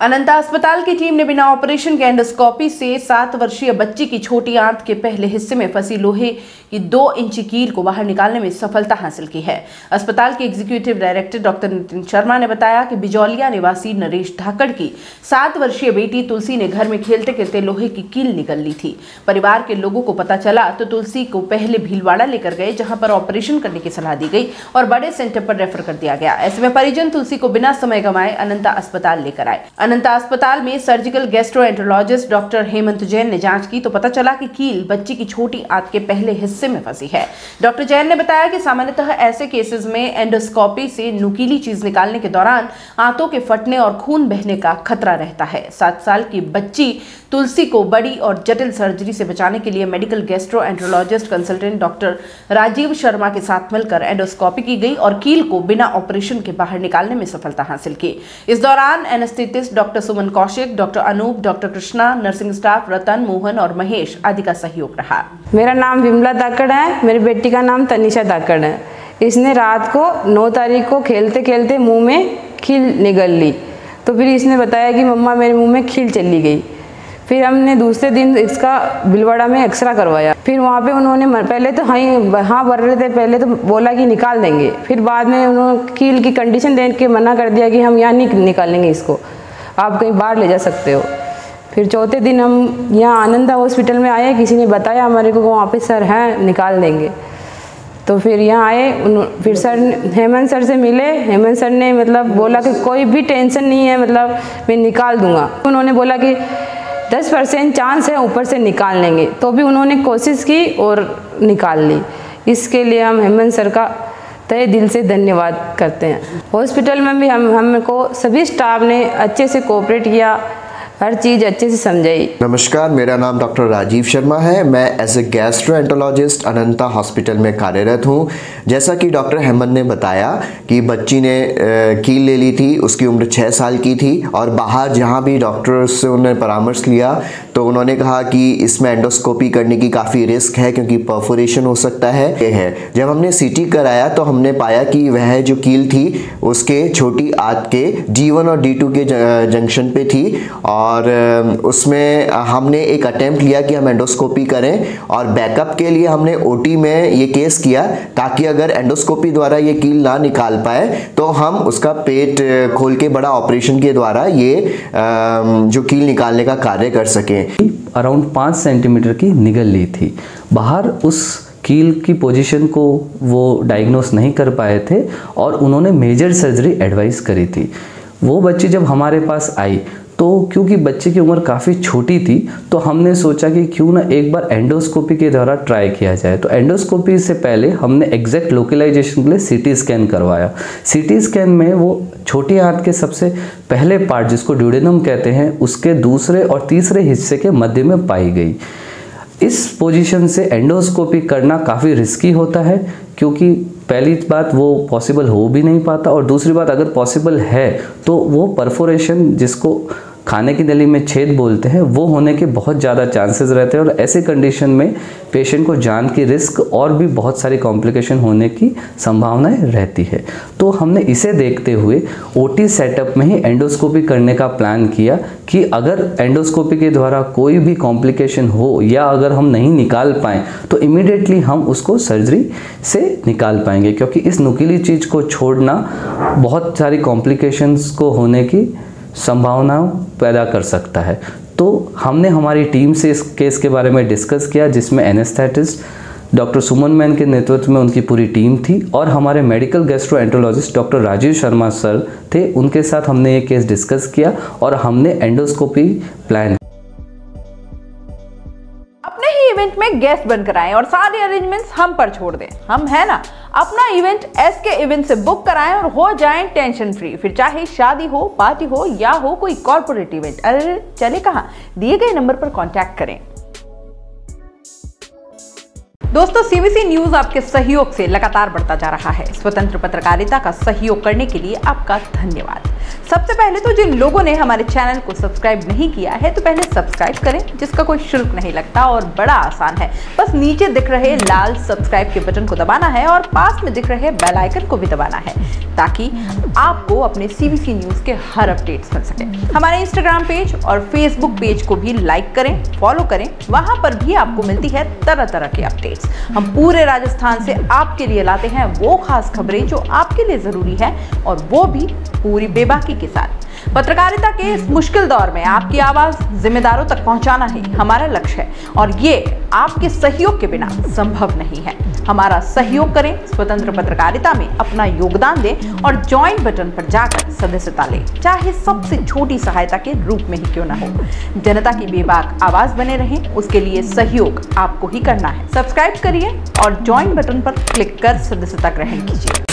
अनंता अस्पताल की टीम ने बिना ऑपरेशन के एंडोस्कोपी से 7 वर्षीय बच्ची की छोटी आंत के पहले हिस्से में फंसी लोहे की 2 इंची कील को बाहर निकालने में सफलता हासिल की है। अस्पताल के executive director doctor Nitin Sharma ने बताया कि बिजौलिया निवासी नरेश धाकड़ की 7 वर्षीय बेटी तुलसी ने घर में खेलते खेलते लोहे की कील निकल ली थी। परिवार के लोगों को पता चला तो तुलसी को पहले भीलवाड़ा लेकर गए, जहां पर ऑपरेशन करने की सलाह दी गई और बड़े सेंटर पर रेफर कर दिया गया। ऐसे में परिजन तुलसी को बिना समय गंवाए अनंता अस्पताल लेकर आए। अनंता अस्पताल में surgical gastroenterologist doctor Hemant Jain ने जांच की तो पता चला कि कील बच्ची की छोटी आंत के पहले हिस्से में फंसी है। डॉक्टर जैन ने बताया कि सामान्यतः ऐसे केसेस में एंडोस्कोपी से नुकीली चीज निकालने के दौरान आंतों के फटने और खून बहने का खतरा रहता है। 7 साल की बच्ची तुलसी को बड़ी और जटिल सर्जरी से बचाने के लिए medical gastroenterologist consultant doctor Rajiv Sharma के साथ मिलकर एंडोस्कोपी की गई और कील को बिना ऑपरेशन के बाहर निकालने में सफलता हासिल की। इस दौरान anaesthetist doctor Suman Kaushik, doctor Anoop, doctor Krishna, nursing staff Ratan, Mohan और महेश आदि का सहयोग रहा। मेरा नाम विमला धाकड़ है, मेरी बेटी का नाम तनिषा धाकड़ है। इसने रात को 9 तारीख को खेलते खेलते मुंह में खील निकल ली, तो फिर इसने बताया कि मम्मा मेरे मुंह में खील चली गई। फिर हमने दूसरे दिन इसका भीलवाड़ा में एक्सरा करवाया। फिर वहाँ पे उन्होंने पहले तो हाँ भर रहे थे, पहले तो बोला कि निकाल देंगे, फिर बाद में उन्होंने कील की कंडीशन देख के मना कर दिया कि हम यहाँ नहीं निकालेंगे, इसको आप कहीं बाहर ले जा सकते हो। फिर चौथे दिन हम यहाँ आनंदा हॉस्पिटल में आए, किसी ने बताया हमारे को वहाँ पे सर हैं निकाल देंगे, तो फिर यहाँ आए। फिर सर हेमंत सर से मिले। हेमंत सर ने मतलब बोला कि कोई भी टेंशन नहीं है, मतलब मैं निकाल दूंगा। उन्होंने बोला कि 10% चांस है ऊपर से निकाल लेंगे, तो भी उन्होंने कोशिश की और निकाल ली। इसके लिए हम हेमंत सर का तहे दिल से धन्यवाद करते हैं। हॉस्पिटल में भी हमको सभी स्टाफ ने अच्छे से कोऑपरेट किया, हर चीज़ अच्छे से समझाई। नमस्कार, मेरा नाम डॉक्टर राजीव शर्मा है। मैं as a gastroenterologist Ananta hospital में कार्यरत हूँ। जैसा कि डॉक्टर हेमंत ने बताया कि बच्ची ने कील ले ली थी, उसकी उम्र 6 साल की थी और बाहर जहाँ भी डॉक्टर से उन्होंने परामर्श लिया तो उन्होंने कहा कि इसमें एंडोस्कोपी करने की काफ़ी रिस्क है क्योंकि परफोरेशन हो सकता है। जब हमने सीटी कराया तो हमने पाया कि वह जो कील थी उसके छोटी आंत के D1 और D2 के जंक्शन पे थी और उसमें हमने एक अटेम्प्ट लिया कि हम एंडोस्कोपी करें और बैकअप के लिए हमने ओटी में ये केस किया ताकि अगर एंडोस्कोपी द्वारा ये कील ना निकाल पाए तो हम उसका पेट खोल के बड़ा ऑपरेशन के द्वारा ये जो कील निकालने का कार्य कर सकें। अराउंड 5 सेंटीमीटर की निगल ली थी बाहर। उस कील की पोजीशन को वो डायग्नोस नहीं कर पाए थे और उन्होंने मेजर सर्जरी एडवाइस करी थी। वो बच्ची जब हमारे पास आई तो क्योंकि बच्चे की उम्र काफ़ी छोटी थी तो हमने सोचा कि क्यों ना एक बार एंडोस्कोपी के द्वारा ट्राई किया जाए। तो एंडोस्कोपी से पहले हमने एग्जैक्ट लोकलाइजेशन के लिए सीटी स्कैन करवाया। सीटी स्कैन में वो छोटी आंत के सबसे पहले पार्ट जिसको ड्यूडेनम कहते हैं उसके दूसरे और तीसरे हिस्से के मध्य में पाई गई। इस पोजीशन से एंडोस्कोपी करना काफ़ी रिस्की होता है क्योंकि पहली बात वो पॉसिबल हो भी नहीं पाता और दूसरी बात अगर पॉसिबल है तो वो परफोरेशन जिसको खाने की नली में छेद बोलते हैं वो होने के बहुत ज़्यादा चांसेस रहते हैं और ऐसे कंडीशन में पेशेंट को जान की रिस्क और भी बहुत सारी कॉम्प्लिकेशन होने की संभावनाएं रहती है। तो हमने इसे देखते हुए ओटी सेटअप में ही एंडोस्कोपी करने का प्लान किया कि अगर एंडोस्कोपी के द्वारा कोई भी कॉम्प्लिकेशन हो या अगर हम नहीं निकाल पाएँ तो इमीडिएटली हम उसको सर्जरी से निकाल पाएंगे क्योंकि इस नुकीली चीज़ को छोड़ना बहुत सारी कॉम्प्लिकेशंस को होने की संभावना पैदा कर सकता है। तो हमने हमारी टीम से इस केस के बारे में डिस्कस किया जिसमें एनेस्थेटिस्ट डॉक्टर सुमन मैन के नेतृत्व में उनकी पूरी टीम थी और हमारे medical gastroenterologist doctor Rajiv Sharma sir थे। उनके साथ हमने ये केस डिस्कस किया और हमने एंडोस्कोपी प्लान। अपने ही इवेंट में गेस्ट बनकर आएं और सारे अरेंजमेंट्स हम पर छोड़ दें। हम है ना, अपना इवेंट SK इवेंट से बुक कराएं और हो जाएं टेंशन फ्री। फिर चाहे शादी हो, पार्टी हो या हो कोई कॉर्पोरेट इवेंट, अरे चले कहां, दिए गए नंबर पर कांटेक्ट करें। दोस्तों, सीबीसी न्यूज आपके सहयोग से लगातार बढ़ता जा रहा है। स्वतंत्र पत्रकारिता का सहयोग करने के लिए आपका धन्यवाद। सबसे पहले तो जिन लोगों ने हमारे चैनल को सब्सक्राइब नहीं किया है तो पहले सब्सक्राइब करें, जिसका कोई शुल्क नहीं लगता और बड़ा आसान है। बस नीचे दिख रहे लाल सब्सक्राइब के बटन को दबाना है और पास में दिख रहे बेल आइकन को भी दबाना है, ताकि आपको अपने सीबीसी न्यूज के हर अपडेट्स मिल सके। हमारे इंस्टाग्राम पेज और फेसबुक पेज को भी लाइक करें, फॉलो करें, वहां पर भी आपको मिलती है तरह तरह के अपडेट्स। हम पूरे राजस्थान से आपके लिए लाते हैं वो खास खबरें जो आपके लिए जरूरी है, और वो भी पूरी बेबाकी के साथ। पत्रकारिता के इस मुश्किल दौर में आपकी आवाज जिम्मेदारों तक पहुंचाना ही हमारा लक्ष्य है, और ये आपके सहयोग के बिना संभव नहीं है। हमारा सहयोग करें, स्वतंत्र पत्रकारिता में अपना योगदान दें और ज्वाइन बटन पर जाकर सदस्यता लें, चाहे सबसे छोटी सहायता के रूप में ही क्यों ना हो। जनता की बेबाक आवाज बने रहें, उसके लिए सहयोग आपको ही करना है। सब्सक्राइब करिए और ज्वाइन बटन पर क्लिक कर सदस्यता ग्रहण कीजिए।